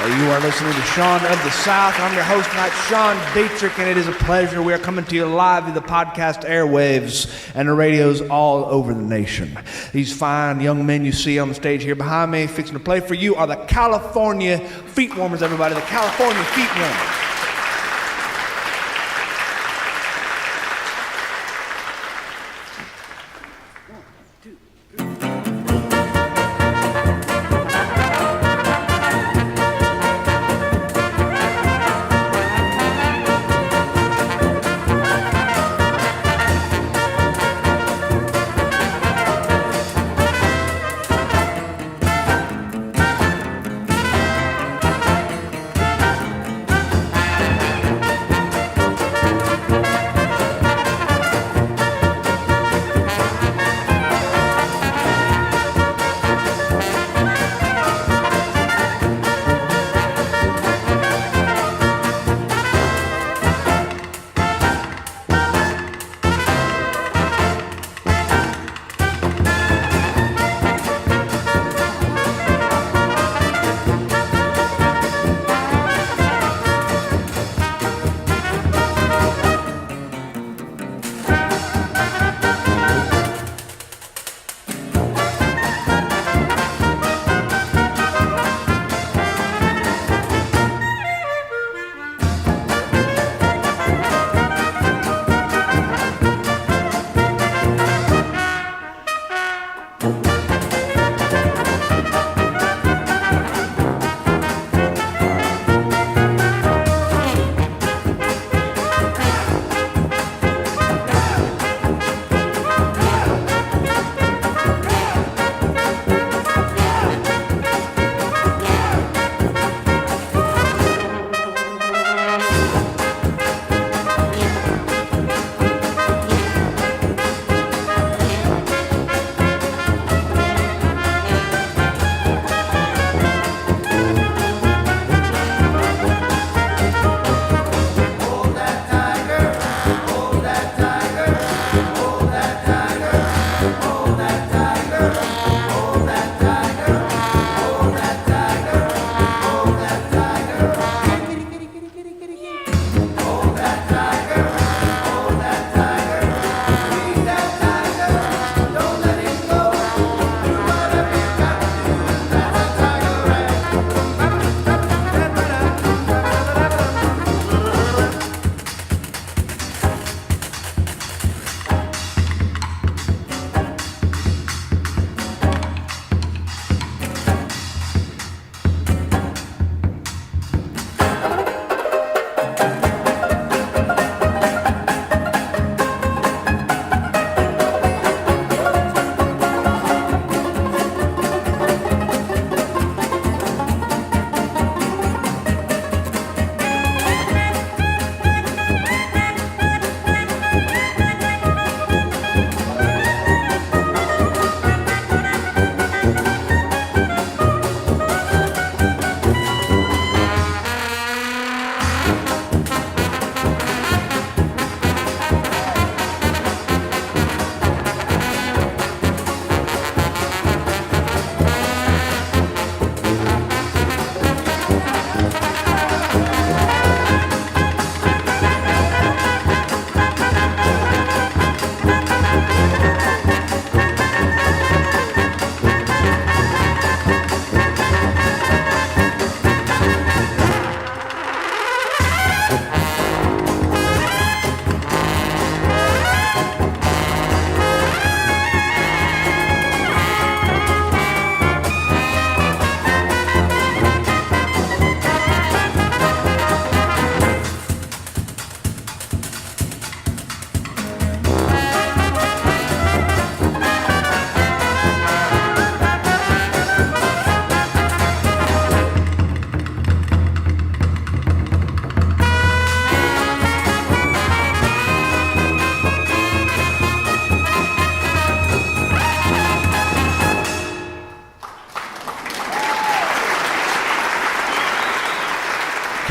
You are listening to Sean of the South. I'm your host tonight, Sean Dietrich, and it is a pleasure. We are coming to you live via the podcast airwaves and the radios all over the nation. These fine young men you see on the stage here behind me, fixing to play for you, are the California Feet Warmers, everybody. The California Feet Warmers.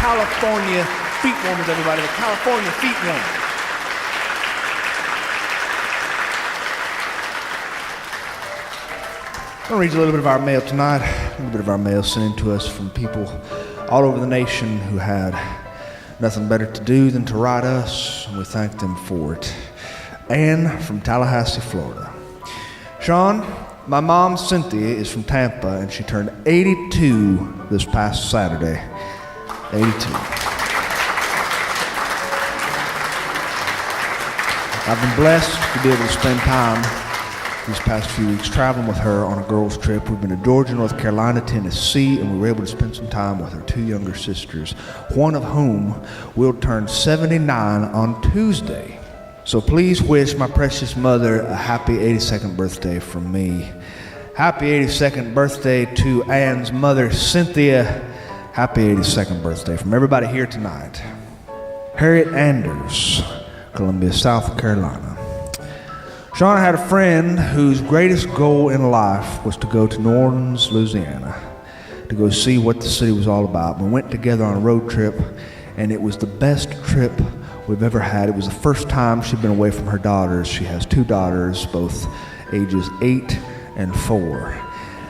California Feet Warmers, everybody. The California Feet Warmers. I'm going to read you a little bit of our mail tonight. A little bit of our mail sent in to us from people all over the nation who had nothing better to do than to write us, and we thank them for it. Ann from Tallahassee, Florida. Sean, my mom Cynthia is from Tampa, and she turned 82 this past Saturday. 82. I've been blessed to be able to spend time these past few weeks traveling with her on a girls' trip. We've been to Georgia, North Carolina, Tennessee, and we were able to spend some time with her two younger sisters, one of whom will turn 79 on Tuesday. So please wish my precious mother a happy 82nd birthday from me. Happy 82nd birthday to Ann's mother, Cynthia. Happy 82nd birthday from everybody here tonight. Harriet Anders, Columbia, South Carolina. Sean, I had a friend whose greatest goal in life was to go to New Orleans, Louisiana, to go see what the city was all about. We went together on a road trip, and it was the best trip we've ever had. It was the first time she'd been away from her daughters. She has two daughters, both ages 8 and 4.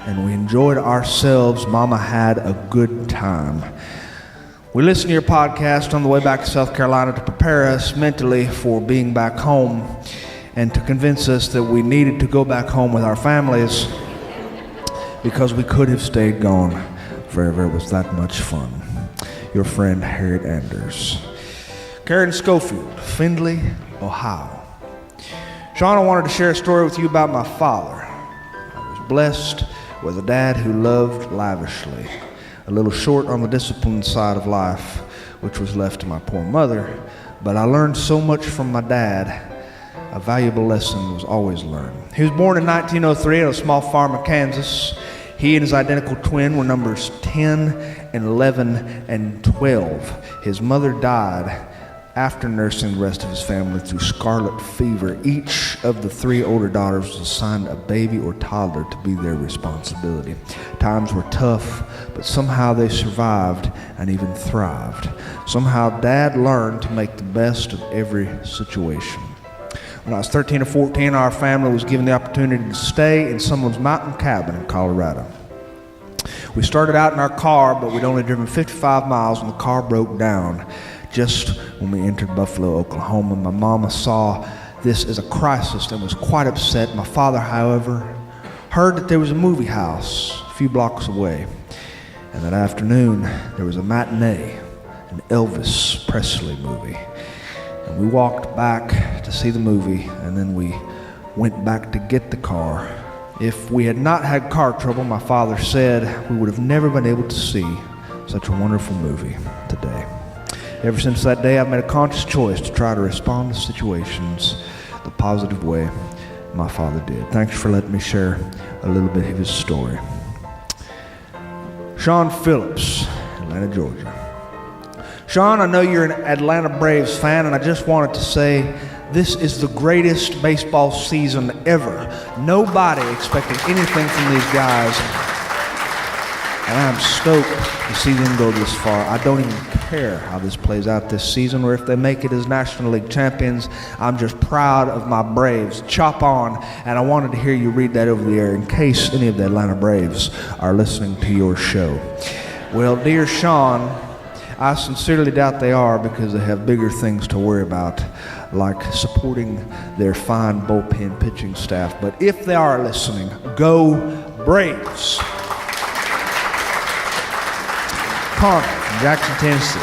And we enjoyed ourselves. Mama had a good time. We listened to your podcast on the way back to South Carolina to prepare us mentally for being back home, and to convince us that we needed to go back home with our families because we could have stayed gone forever. It was that much fun. Your friend, Harriet Anders. Karen Schofield, Findlay, Ohio. Sean, I wanted to share a story with you about my father. I was blessed with a dad who loved lavishly, a little short on the discipline side of life, which was left to my poor mother, but I learned so much from my dad. A valuable lesson was always learned. He was born in 1903 on a small farm in Kansas. He and his identical twin were numbers 10 and 11 and 12. His mother died after nursing the rest of his family through scarlet fever. Each of the 3 older daughters was assigned a baby or toddler to be their responsibility. Times were tough, but somehow they survived and even thrived. Somehow Dad learned to make the best of every situation. When I was 13 or 14, our family was given the opportunity to stay in someone's mountain cabin in Colorado. We started out in our car, but we'd only driven 55 miles when the car broke down just when we entered Buffalo, Oklahoma. My mama saw this as a crisis and was quite upset. My father, however, heard that there was a movie house a few blocks away. And that afternoon, there was a matinee, an Elvis Presley movie. And we walked back to see the movie, and then we went back to get the car. If we had not had car trouble, my father said, we would have never been able to see such a wonderful movie today. Ever since that day, I've made a conscious choice to try to respond to situations the positive way my father did. Thanks for letting me share a little bit of his story. Sean Phillips, Atlanta, Georgia. Sean, I know you're an Atlanta Braves fan, and I just wanted to say this is the greatest baseball season ever. Nobody expected anything from these guys, and I'm stoked to see them go this far. I don't even care how this plays out this season or if they make it as National League champions. I'm just proud of my Braves. Chop on, and I wanted to hear you read that over the air in case any of the Atlanta Braves are listening to your show. Well, dear Sean, I sincerely doubt they are because they have bigger things to worry about, like supporting their fine bullpen pitching staff. But if they are listening, go Braves. Connor from Jackson, Tennessee.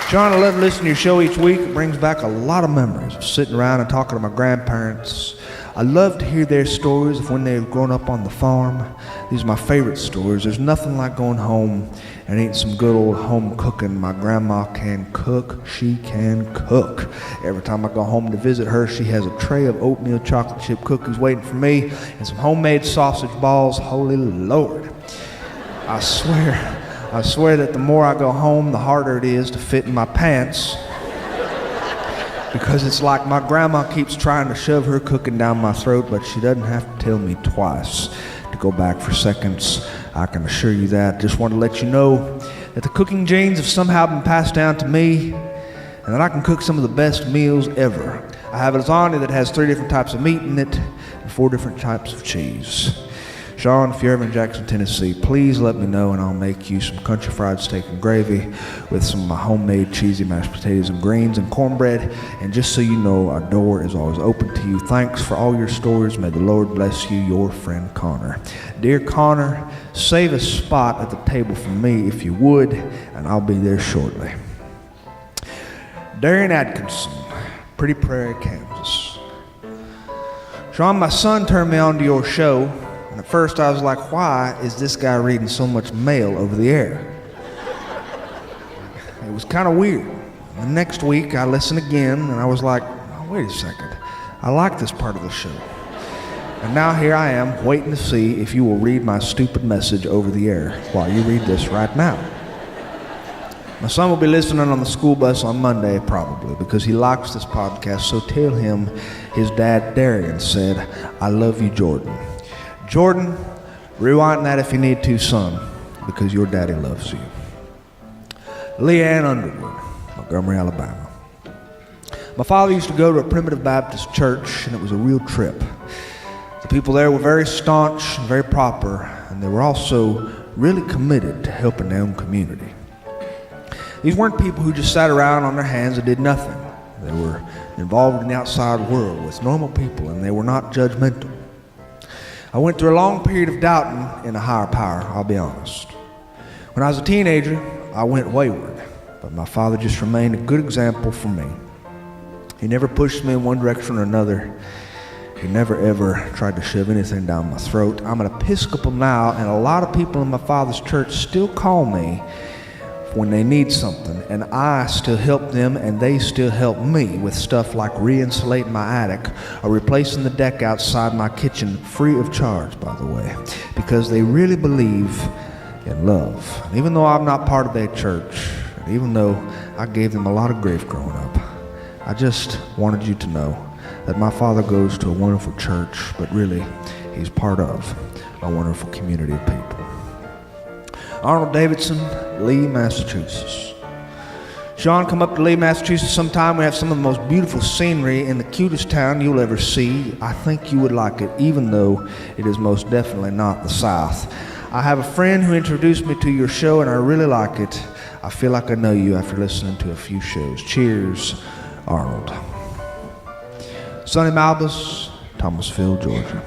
Sean, I love listening to your show each week. It brings back a lot of memories of sitting around and talking to my grandparents. I love to hear their stories of when they've grown up on the farm. These are my favorite stories. There's nothing like going home and eating some good old home cooking. My grandma can cook. She can cook. Every time I go home to visit her, she has a tray of oatmeal chocolate chip cookies waiting for me and some homemade sausage balls. Holy Lord. I swear that the more I go home, the harder it is to fit in my pants. Because it's like my grandma keeps trying to shove her cooking down my throat, but she doesn't have to tell me twice to go back for seconds. I can assure you that. Just want to let you know that the cooking genes have somehow been passed down to me, and that I can cook some of the best meals ever. I have a lasagna that has 3 different types of meat in it and 4 different types of cheese. Sean, if you're ever in Jackson, Tennessee, please let me know and I'll make you some country fried steak and gravy with some of my homemade cheesy mashed potatoes and greens and cornbread. And just so you know, our door is always open to you. Thanks for all your stories. May the Lord bless you, your friend Connor. Dear Connor, save a spot at the table for me if you would, and I'll be there shortly. Darian Atkinson, Pretty Prairie, Kansas. Sean, my son turned me on to your show, and at first I was like, why is this guy reading so much mail over the air? It was kind of weird. The next week I listened again, and I was like, oh, wait a second, I like this part of the show. And now here I am, waiting to see if you will read my stupid message over the air while you read this right now. My son will be listening on the school bus on Monday, probably, because he likes this podcast, so tell him his dad, Darian, said, I love you, Jordan. Jordan, rewind that if you need to, son, because your daddy loves you. Leanne Underwood, Montgomery, Alabama. My father used to go to a primitive Baptist church, and it was a real trip. The people there were very staunch and very proper, and they were also really committed to helping their own community. These weren't people who just sat around on their hands and did nothing. They were involved in the outside world with normal people, and they were not judgmental. I went through a long period of doubting in a higher power, I'll be honest. When I was a teenager, I went wayward, but my father just remained a good example for me. He never pushed me in one direction or another. He never ever tried to shove anything down my throat. I'm an Episcopal now, and a lot of people in my father's church still call me when they need something, and I still help them, and they still help me with stuff like re-insulating my attic or replacing the deck outside my kitchen, free of charge, by the way, because they really believe in love. And even though I'm not part of their church, and even though I gave them a lot of grief growing up, I just wanted you to know that my father goes to a wonderful church, but really, he's part of a wonderful community of people. Arnold Davidson, Lee, Massachusetts. Sean, come up to Lee, Massachusetts sometime. We have some of the most beautiful scenery in the cutest town you'll ever see. I think you would like it, even though it is most definitely not the South. I have a friend who introduced me to your show, and I really like it. I feel like I know you after listening to a few shows. Cheers, Arnold. Sonny Malbus, Thomasville, Georgia.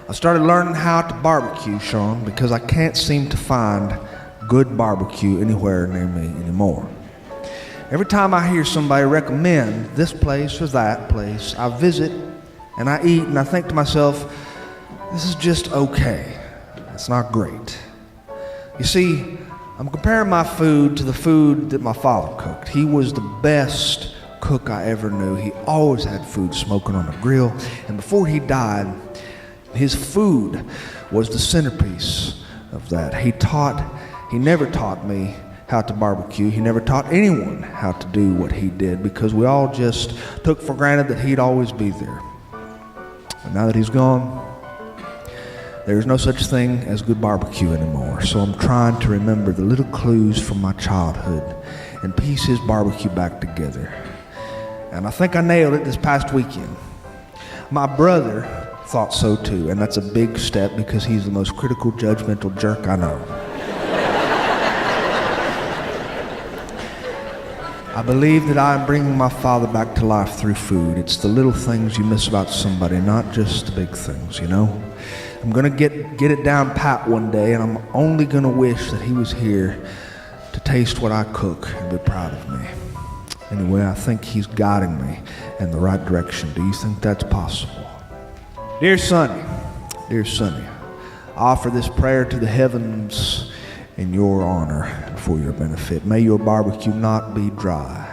I started learning how to barbecue, Sean, because I can't seem to find good barbecue anywhere near me anymore. Every time I hear somebody recommend this place or that place, I visit and I eat and I think to myself, this is just okay. It's not great. You see, I'm comparing my food to the food that my father cooked. He was the best cook I ever knew. He always had food smoking on the grill, and before he died, his food was the centerpiece of that. He never taught me how to barbecue. He never taught anyone how to do what he did because we all just took for granted that he'd always be there. And now that he's gone, there's no such thing as good barbecue anymore. So I'm trying to remember the little clues from my childhood and piece his barbecue back together. And I think I nailed it this past weekend. My brother thought so too, and that's a big step because he's the most critical, judgmental jerk I know. I believe that I am bringing my father back to life through food. It's the little things you miss about somebody, not just the big things, you know? I'm gonna get it down pat one day, and I'm only gonna wish that he was here to taste what I cook and be proud of me. Anyway, I think he's guiding me in the right direction. Do you think that's possible? Dear Sonny, I offer this prayer to the heavens in your honor and for your benefit. May your barbecue not be dry.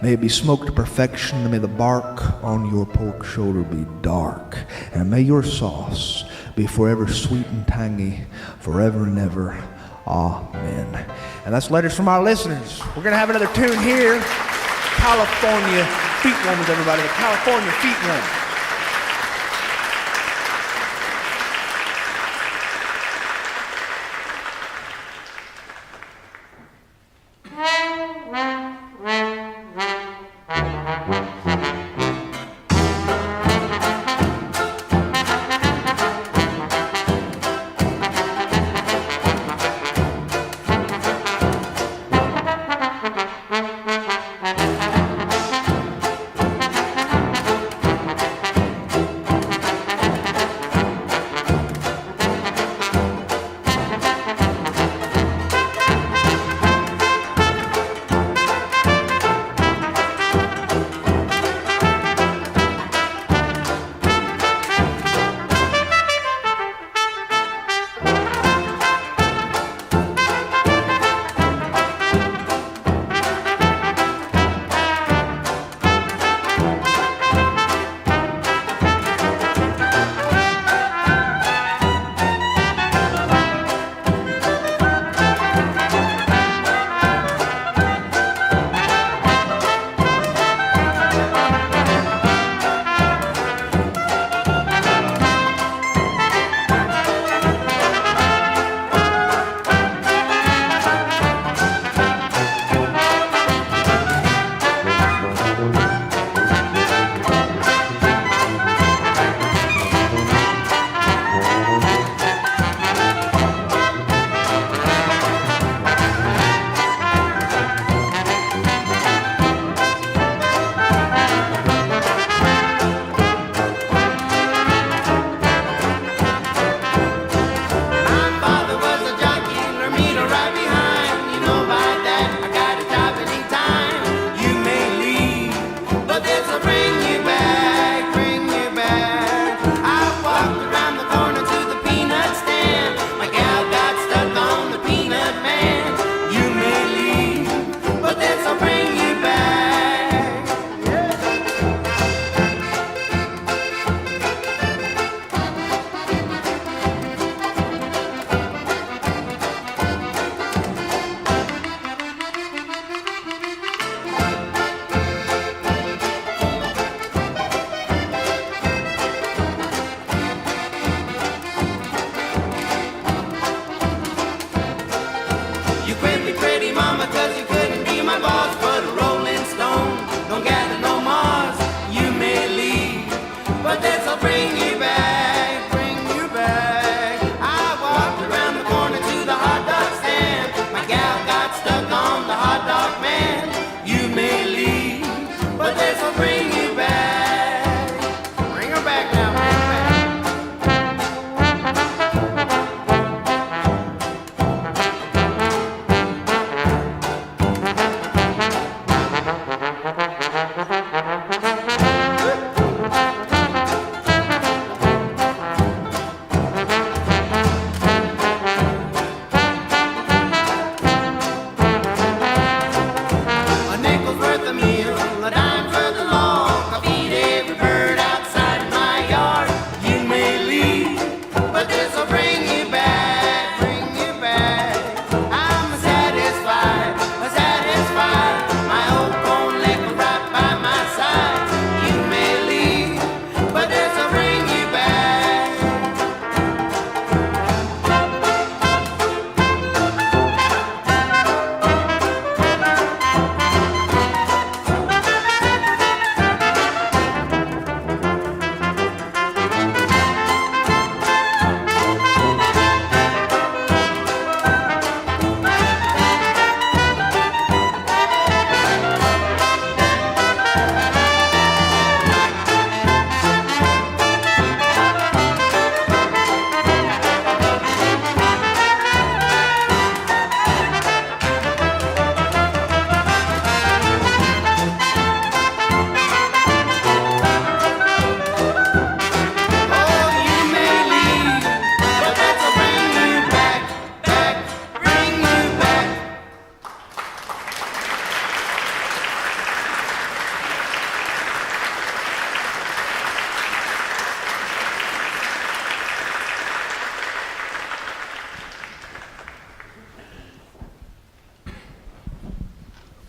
May it be smoked to perfection, and may the bark on your pork shoulder be dark. And may your sauce be forever sweet and tangy, forever and ever. Amen. And that's letters from our listeners. We're going to have another tune here. California Feet Warmers, everybody. The California Feet Warmers.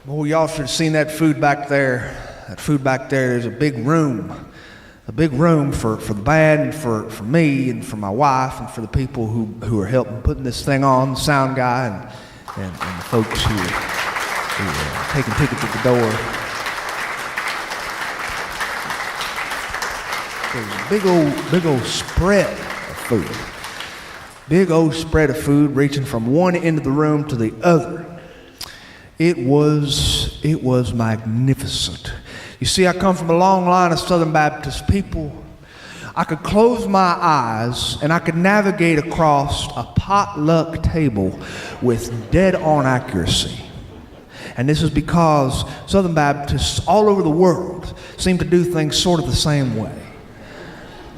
Well, y'all should have seen that food back there. That food back there, there's a big room for the band, for me, and for my wife, and for the people who are helping putting this thing on, the sound guy, and the folks who are taking tickets at the door. There's a big old spread of food. Big old spread of food reaching from one end of the room to the other. It was magnificent. You see, I come from a long line of Southern Baptist people. I could close my eyes and I could navigate across a potluck table with dead-on accuracy. And this is because Southern Baptists all over the world seem to do things sort of the same way.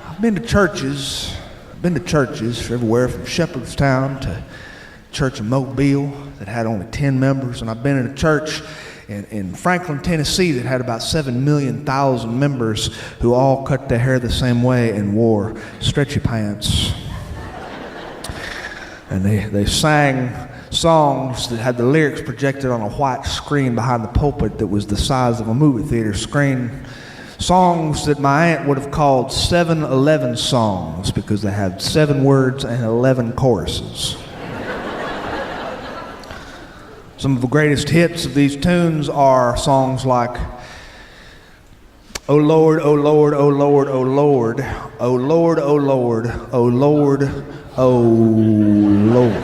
I've been to churches everywhere from Shepherdstown to church in Mobile that had only 10 members, and I've been in a church in Franklin, Tennessee that had about 7,000,000 members who all cut their hair the same way and wore stretchy pants. And they sang songs that had the lyrics projected on a white screen behind the pulpit that was the size of a movie theater screen. Songs that my aunt would have called 7-11 songs because they had 7 words and 11 choruses. Some of the greatest hits of these tunes are songs like, "Oh Lord, oh Lord, oh Lord, oh Lord, oh Lord, oh Lord, oh Lord, oh Lord."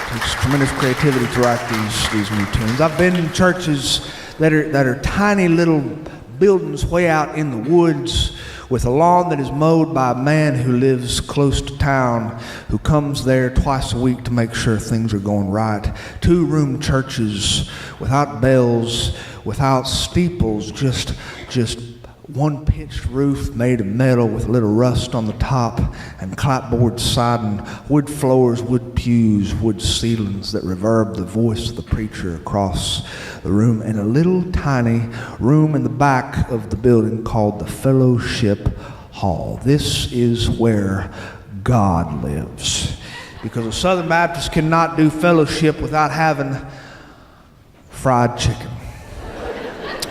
It takes tremendous creativity to write these new tunes. I've been in churches that are tiny little buildings way out in the woods, with a lawn that is mowed by a man who lives close to town, who comes there twice a week to make sure things are going right. 2-room churches without bells, without steeples, just one pitched roof made of metal with a little rust on the top, and clapboard siding, wood floors, wood pews, wood ceilings that reverb the voice of the preacher across the room, and a little tiny room in the back of the building called the Fellowship Hall. This is where God lives, because a Southern Baptist cannot do fellowship without having fried chicken.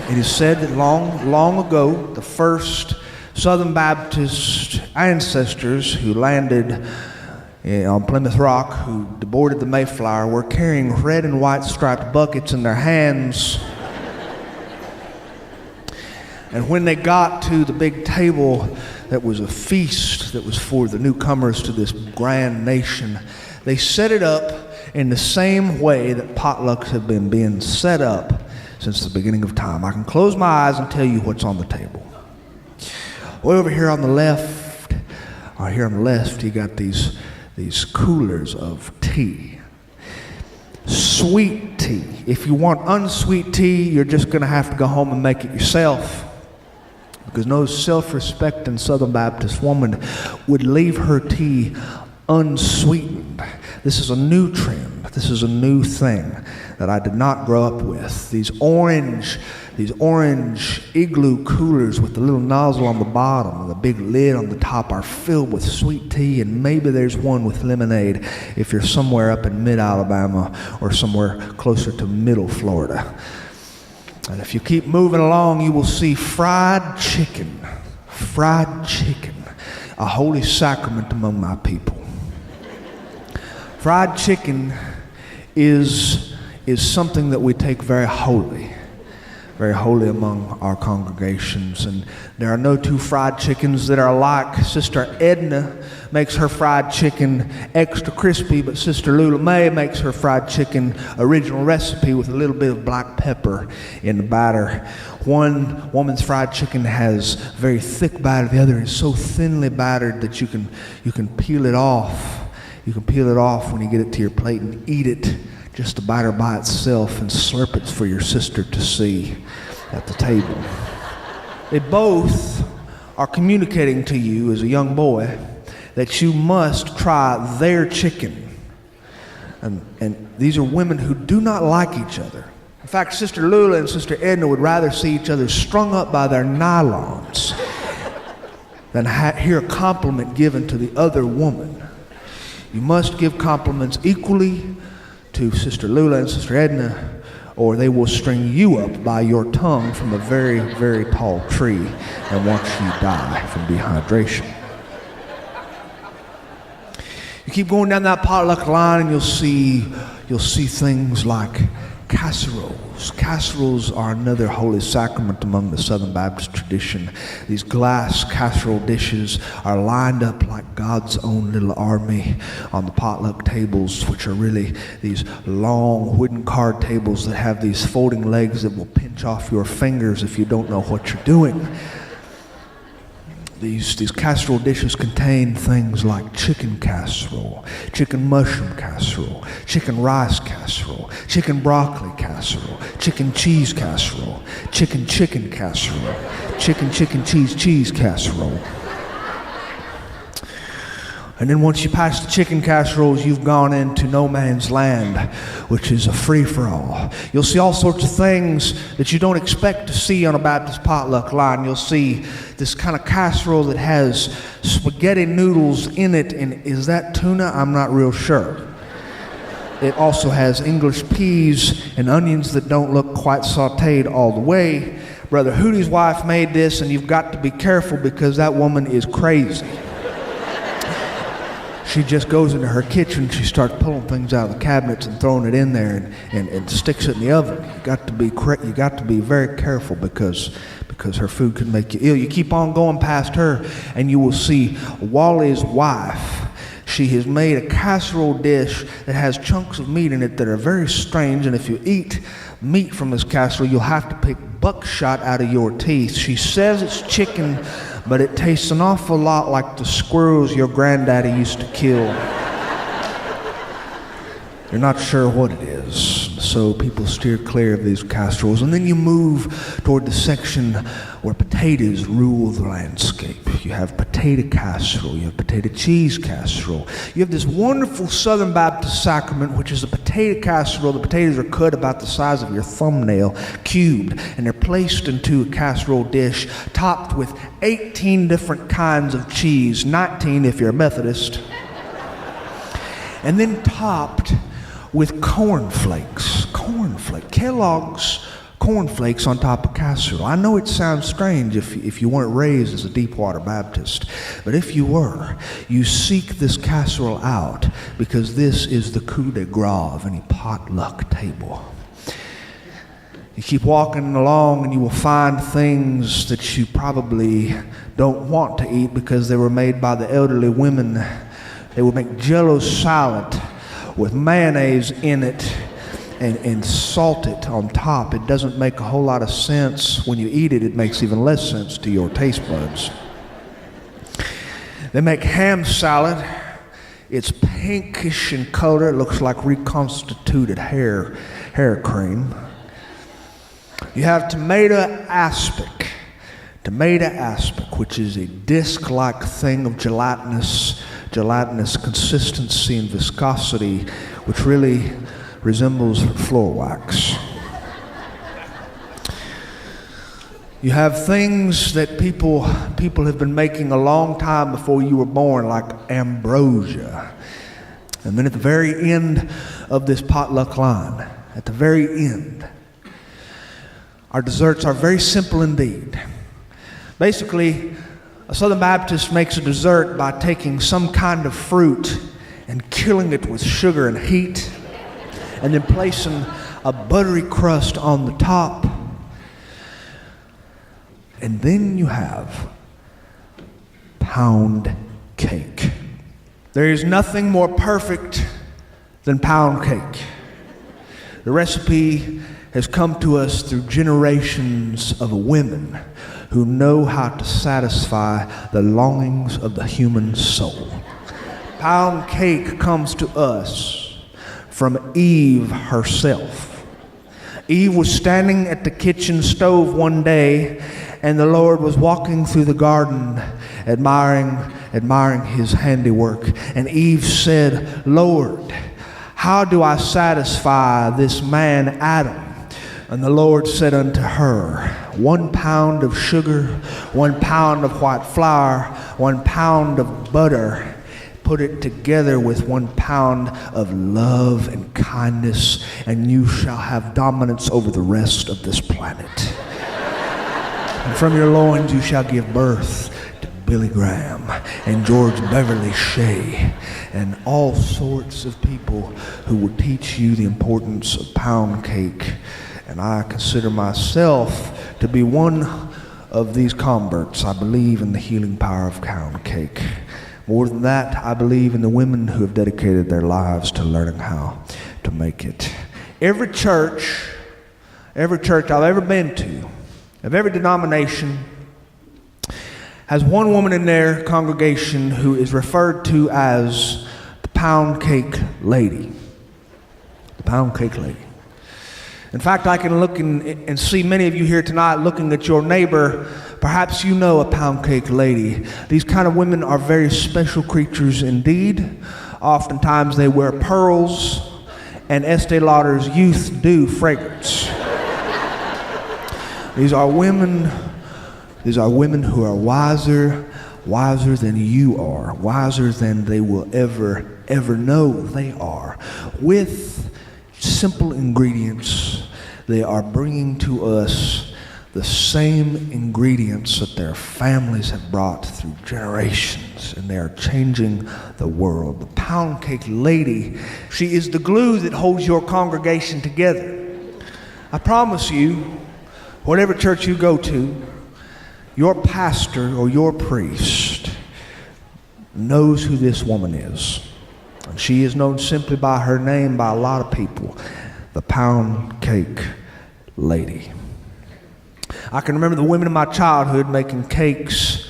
It is said that long ago, the first Southern Baptist ancestors who landed on Plymouth Rock, who boarded the Mayflower, were carrying red and white striped buckets in their hands. And when they got to the big table that was a feast that was for the newcomers to this grand nation, they set it up in the same way that potlucks have been being set up since the beginning of time. I can close my eyes and tell you what's on the table. Way over here on the left, you got these coolers of tea. Sweet tea. If you want unsweet tea, you're just going to have to go home and make it yourself, because no self-respecting Southern Baptist woman would leave her tea unsweetened. This is a new trend. This is a new thing that I did not grow up with. These orange igloo coolers with the little nozzle on the bottom and the big lid on the top are filled with sweet tea, and maybe there's one with lemonade if you're somewhere up in mid-Alabama or somewhere closer to middle Florida. And if you keep moving along, you will see fried chicken, a holy sacrament among my people. Fried chicken is something that we take very holy among our congregations. And there are no two fried chickens that are alike. Sister Edna makes her fried chicken extra crispy, but Sister Lula May makes her fried chicken original recipe with a little bit of black pepper in the batter. One woman's fried chicken has very thick batter. The other is so thinly battered that you can peel it off. You can peel it off when you get it to your plate and eat it, just the batter by itself, and slurp it for your sister to see at the table. They both are communicating to you as a young boy that you must try their chicken. And these are women who do not like each other. In fact, Sister Lula and Sister Edna would rather see each other strung up by their nylons than hear a compliment given to the other woman. You must give compliments equally to Sister Lula and Sister Edna, or they will string you up by your tongue from a very, very tall tree and watch you die from dehydration. You keep going down that potluck line and you'll see things like casseroles. Casseroles are another holy sacrament among the Southern Baptist tradition. These glass casserole dishes are lined up like God's own little army on the potluck tables, which are really these long wooden card tables that have these folding legs that will pinch off your fingers if you don't know what you're doing. These casserole dishes contain things like chicken casserole, chicken mushroom casserole, chicken rice casserole, chicken broccoli casserole, chicken cheese casserole, chicken casserole, chicken cheese casserole. And then once you pass the chicken casseroles, you've gone into no man's land, which is a free-for-all. You'll see all sorts of things that you don't expect to see on a Baptist potluck line. You'll see this kind of casserole that has spaghetti noodles in it, and is that tuna? I'm not real sure. It also has English peas and onions that don't look quite sauteed all the way. Brother Hootie's wife made this, and you've got to be careful because that woman is crazy. She just goes into her kitchen, she starts pulling things out of the cabinets and throwing it in there and sticks it in the oven. You got to be very careful because her food can make you ill. You keep on going past her and you will see Wally's wife. She has made a casserole dish that has chunks of meat in it that are very strange, and if you eat meat from this casserole, you'll have to pick buckshot out of your teeth. She says it's chicken, but it tastes an awful lot like the squirrels your granddaddy used to kill. You're not sure what it is, so people steer clear of these casseroles. And then you move toward the section where potatoes rule the landscape. You have potato casserole, you have potato cheese casserole. You have this wonderful Southern Baptist sacrament, which is a potato casserole. The potatoes are cut about the size of your thumbnail, cubed, and they're placed into a casserole dish topped with 18 different kinds of cheese, 19 if you're a Methodist, and then topped with cornflakes. Kellogg's cornflakes on top of casserole. I know it sounds strange if you weren't raised as a Deepwater Baptist, but if you were, you seek this casserole out because this is the coup de grace of any potluck table. You keep walking along and you will find things that you probably don't want to eat because they were made by the elderly women. They would make Jell-O salad with mayonnaise in it and salt it on top. It doesn't make a whole lot of sense. When you eat it, it makes even less sense to your taste buds. They make ham salad. It's pinkish in color. It looks like reconstituted hair cream. You have tomato aspic, which is a disc-like thing of gelatinous consistency and viscosity, which really resembles floor wax. You have things that people have been making a long time before you were born, like ambrosia. And then at the very end of this potluck line, at the very end, our desserts are very simple indeed. Basically, a Southern Baptist makes a dessert by taking some kind of fruit and killing it with sugar and heat, and then placing a buttery crust on the top. And then you have pound cake. There is nothing more perfect than pound cake. The recipe has come to us through generations of women who know how to satisfy the longings of the human soul. Pound cake comes to us from Eve herself. Eve was standing at the kitchen stove one day, and the Lord was walking through the garden, admiring his handiwork. And Eve said, "Lord, how do I satisfy this man Adam?" And the Lord said unto her, 1 pound of sugar, 1 pound of white flour, 1 pound of butter. put it together with 1 pound of love and kindness, and you shall have dominance over the rest of this planet. And from your loins you shall give birth to Billy Graham and George Beverly Shea and all sorts of people who will teach you the importance of pound cake. And I consider myself to be one of these converts. I believe in the healing power of pound cake. More than that, I believe in the women who have dedicated their lives to learning how to make it. Every church I've ever been to, of every denomination, has one woman in their congregation who is referred to as the pound cake lady. The pound cake lady. In fact, I can look and see many of you here tonight looking at your neighbor. Perhaps you know a pound cake lady. These kind of women are very special creatures indeed. Oftentimes they wear pearls and Estee Lauder's Youth Dew fragrance. These are women who are wiser than you are, wiser than they will ever know they are. With simple ingredients, they are bringing to us the same ingredients that their families have brought through generations, and they are changing the world. The pound cake lady, she is the glue that holds your congregation together. I promise you, whatever church you go to, your pastor or your priest knows who this woman is. And she is known simply by her name by a lot of people, the pound cake lady. I can remember the women in my childhood making cakes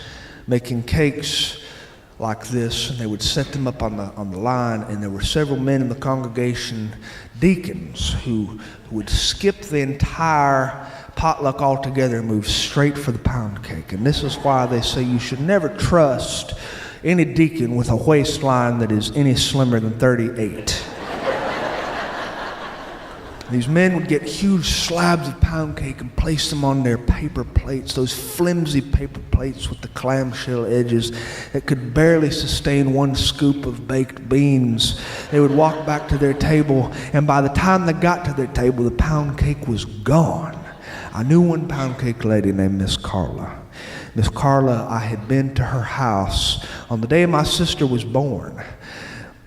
like this, and they would set them up on the line, and there were several men in the congregation, deacons, who would skip the entire potluck altogether and move straight for the pound cake. And this is why they say you should never trust any deacon with a waistline that is any slimmer than 38. These men would get huge slabs of pound cake and place them on their paper plates, those flimsy paper plates with the clamshell edges that could barely sustain 1 scoop of baked beans. They would walk back to their table, and by the time they got to their table, the pound cake was gone. I knew one pound cake lady named Miss Carla. Miss Carla, I had been to her house on the day my sister was born.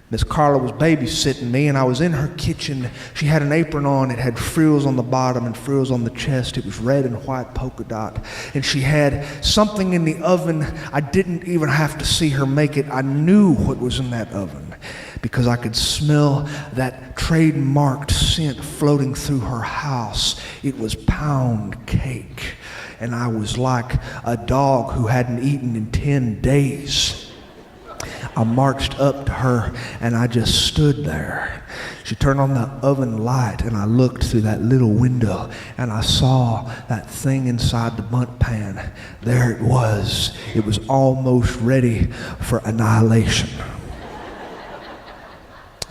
Miss Carla was babysitting me, and I was in her kitchen. She had an apron on. It had frills on the bottom and frills on the chest. It was red and white polka dot. And she had something in the oven. I didn't even have to see her make it. I knew what was in that oven because I could smell that trademarked scent floating through her house. It was pound cake. And I was like a dog who hadn't eaten in 10 days. I marched up to her and I just stood there. She turned on the oven light and I looked through that little window and I saw that thing inside the bundt pan. There it was. It was almost ready for annihilation.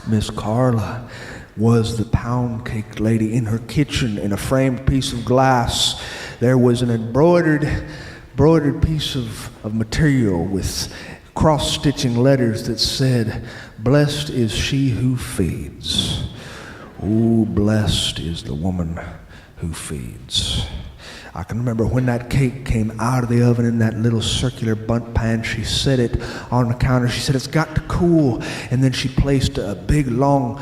Miss Carla was the pound cake lady. In her kitchen, in a framed piece of glass, there was an embroidered piece of material with cross-stitching letters that said, "Blessed is she who feeds. Oh, blessed is the woman who feeds." I can remember when that cake came out of the oven in that little circular bundt pan, she set it on the counter. She said, "It's got to cool." And then she placed a big, long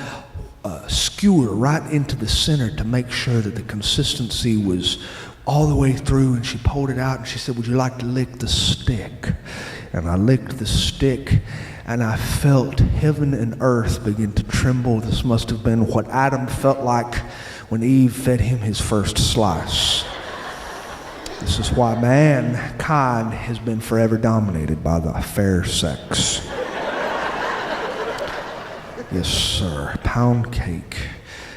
skewer right into the center to make sure that the consistency was all the way through. And she pulled it out and she said, "Would you like to lick the stick?" And I licked the stick and I felt heaven and earth begin to tremble. This must have been what Adam felt like when Eve fed him his first slice. This is why mankind has been forever dominated by the fair sex. Yes, sir. Pound cake.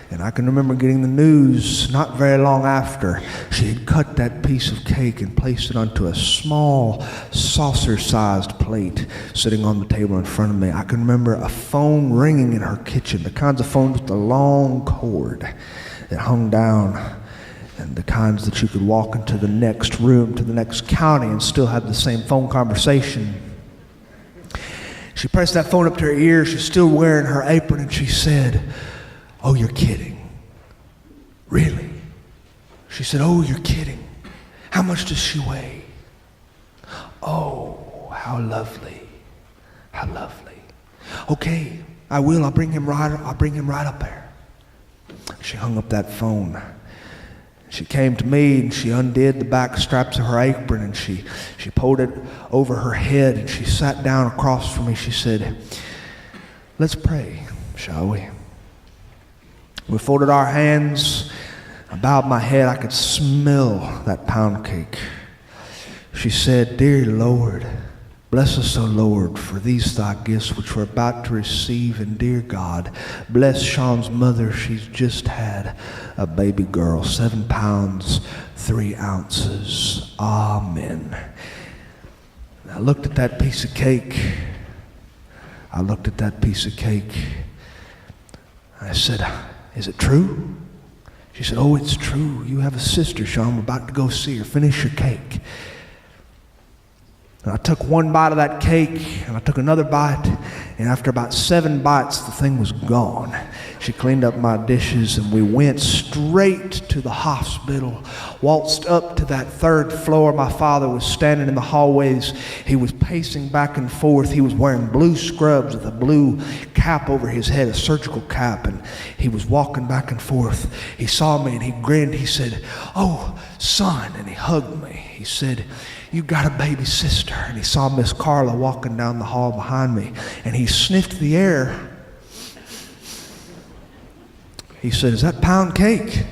And I can remember getting the news not very long after. She had cut that piece of cake and placed it onto a small saucer-sized plate sitting on the table in front of me. I can remember a phone ringing in her kitchen, the kinds of phones with the long cord that hung down, and the kinds that you could walk into the next room, to the next county, and still have the same phone conversation. She pressed that phone up to her ear. She's still wearing her apron, and she said, "Oh, you're kidding. Really?" She said, "Oh, you're kidding. How much does she weigh?" "Oh, how lovely. How lovely. Okay, I will. I'll bring him right up there." She hung up that phone. She came to me and she undid the back straps of her apron and she pulled it over her head and she sat down across from me. She said, "Let's pray, shall we?" We folded our hands. I bowed my head. I could smell that pound cake. She said, "Dear Lord, bless us, O Lord, for these thy gifts which we're about to receive. And dear God, bless Sean's mother. She's just had a baby girl, 7 pounds, 3 ounces. Amen." I looked at that piece of cake. I said, "Is it true?" She said, "Oh, it's true. You have a sister, Sean. We're about to go see her. Finish your cake." And I took one bite of that cake, and I took another bite, and after about 7 bites, the thing was gone. She cleaned up my dishes, and we went straight to the hospital, waltzed up to that 3rd floor. My father was standing in the hallways. He was pacing back and forth. He was wearing blue scrubs with a blue cap over his head, a surgical cap, and he was walking back and forth. He saw me, and he grinned. He said, "Oh, son," and he hugged me. He said, "You got a baby sister." And he saw Miss Carla walking down the hall behind me, and he sniffed the air. He said, "Is that pound cake?"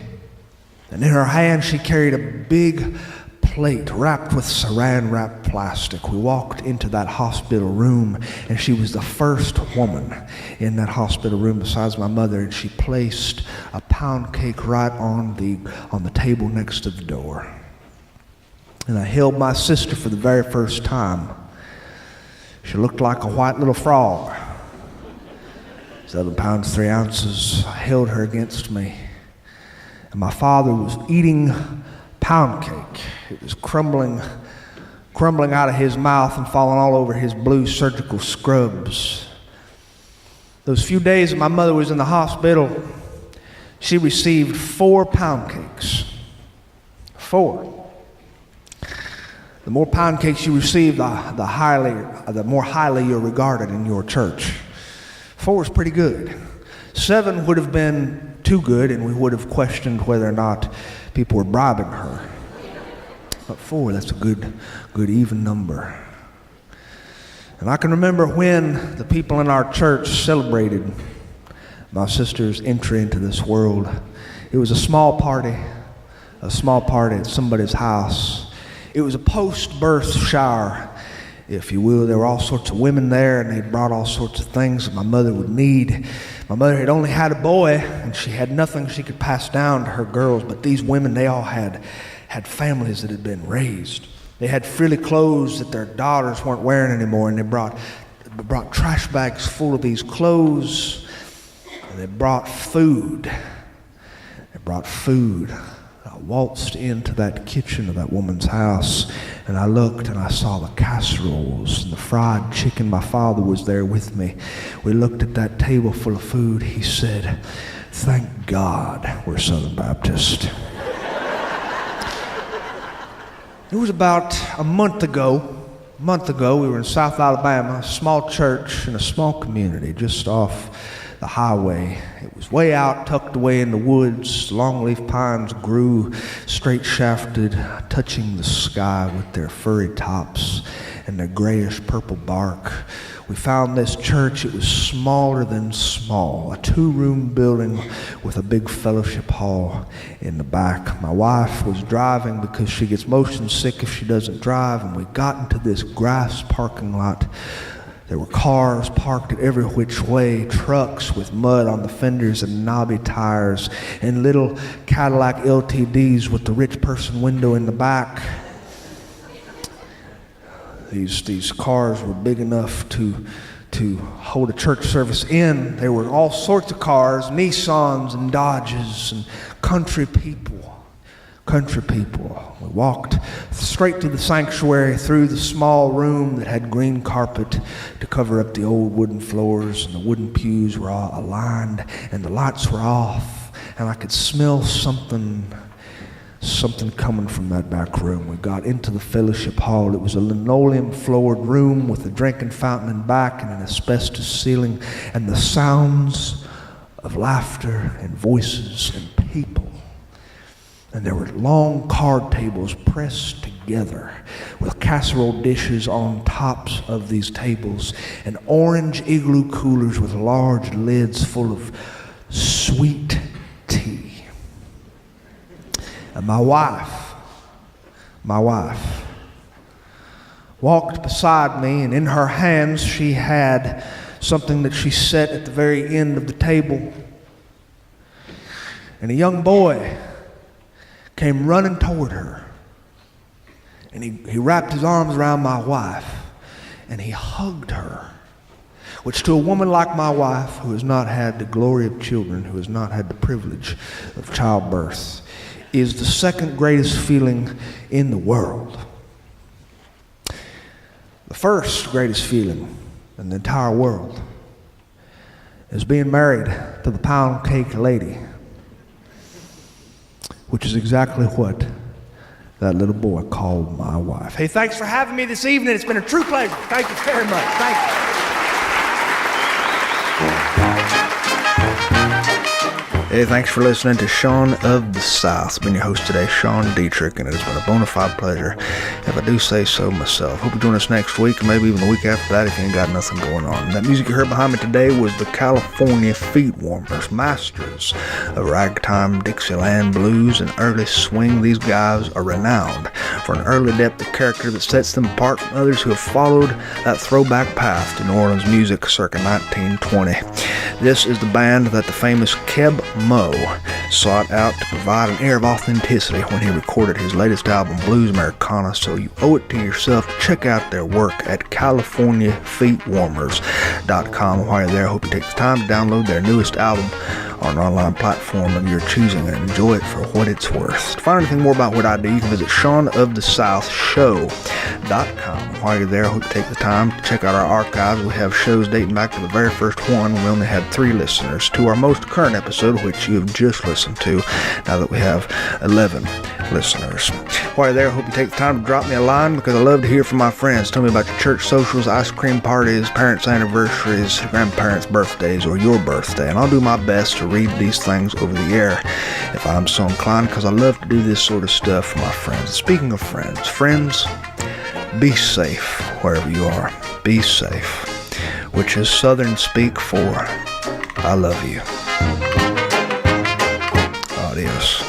And in her hand she carried a big plate wrapped with saran wrap plastic. We walked into that hospital room, and she was the first woman in that hospital room besides my mother, and she placed a pound cake right on the table next to the door. And I held my sister for the very first time. She looked like a white little frog. 7 pounds, 3 ounces. I held her against me. And my father was eating pound cake. It was crumbling out of his mouth and falling all over his blue surgical scrubs. Those few days that my mother was in the hospital, she received 4 pound cakes. 4. The more pound cakes you receive, the more highly you're regarded in your church. 4 is pretty good. 7 would have been too good, and we would have questioned whether or not people were bribing her. But 4, that's a good even number. And I can remember when the people in our church celebrated my sister's entry into this world. It was a small party at somebody's house. It was a post-birth shower, if you will. There were all sorts of women there, and they brought all sorts of things that my mother would need. My mother had only had a boy, and she had nothing she could pass down to her girls, but these women, they all had families that had been raised. They had frilly clothes that their daughters weren't wearing anymore, and they brought trash bags full of these clothes, and they brought food. I waltzed into that kitchen of that woman's house, and I looked and I saw the casseroles and the fried chicken. My father was there with me. We looked at that table full of food. He said, "Thank God we're Southern Baptist." It was about a month ago, we were in South Alabama, a small church in a small community just off the highway. It was way out, tucked away in the woods. Longleaf pines grew straight-shafted, touching the sky with their furry tops and their grayish purple bark. We found this church. It was smaller than small, a 2-room building with a big fellowship hall in the back. My wife was driving because she gets motion sick if she doesn't drive, and we got into this grass parking lot. There were cars parked every which way, trucks with mud on the fenders and knobby tires, and little Cadillac LTDs with the rich person window in the back. These cars were big enough to hold a church service in. There were all sorts of cars, Nissans and Dodges and country people. country people. We walked straight to the sanctuary through the small room that had green carpet to cover up the old wooden floors, and the wooden pews were all aligned, and the lights were off, and I could smell something coming from that back room. We got into the fellowship hall. It was a linoleum-floored room with a drinking fountain in back and an asbestos ceiling, and the sounds of laughter and voices and people. And there were long card tables pressed together with casserole dishes on tops of these tables and orange igloo coolers with large lids full of sweet tea. And my wife walked beside me, and in her hands she had something that she set at the very end of the table. And a young boy came running toward her, and he wrapped his arms around my wife, and he hugged her, which to a woman like my wife, who has not had the glory of children, who has not had the privilege of childbirth, is the second greatest feeling in the world. The first greatest feeling in the entire world is being married to the Poundcake lady, which is exactly what that little boy called my wife. Hey, thanks for having me this evening. It's been a true pleasure. Thank you very much. Thank you. Hey, thanks for listening to Sean of the South. I've been your host today, Sean Dietrich, and it has been a bona fide pleasure, if I do say so myself. Hope you join us next week, and maybe even the week after that if you ain't got nothing going on. That music you heard behind me today was the California Feet Warmers, masters of ragtime, Dixieland blues, and early swing. These guys are renowned for an early depth of character that sets them apart from others who have followed that throwback path to New Orleans music circa 1920. This is the band that the famous Keb Mo sought out to provide an air of authenticity when he recorded his latest album, Blues Americana, so you owe it to yourself to check out their work at CaliforniaFeetWarmers.com. While you're there, I hope you take the time to download their newest album on an online platform of your choosing and enjoy it for what it's worth. To find anything more about what I do, you can visit SeanOfTheSouthShow.com. While you're there, I hope you take the time to check out our archives. We have shows dating back to the very first one. We only had 3 listeners, to our most current episode, which you have just listened to, now that we have 11 listeners. While you're there, I hope you take the time to drop me a line, because I love to hear from my friends. Tell me about your church socials, ice cream parties, parents' anniversaries, grandparents' birthdays, or your birthday, and I'll do my best to read these things over the air if I'm so inclined, because I love to do this sort of stuff for my friends. Speaking of friends, be safe wherever you are. Be safe, which is Southern speak for I love you. Adios.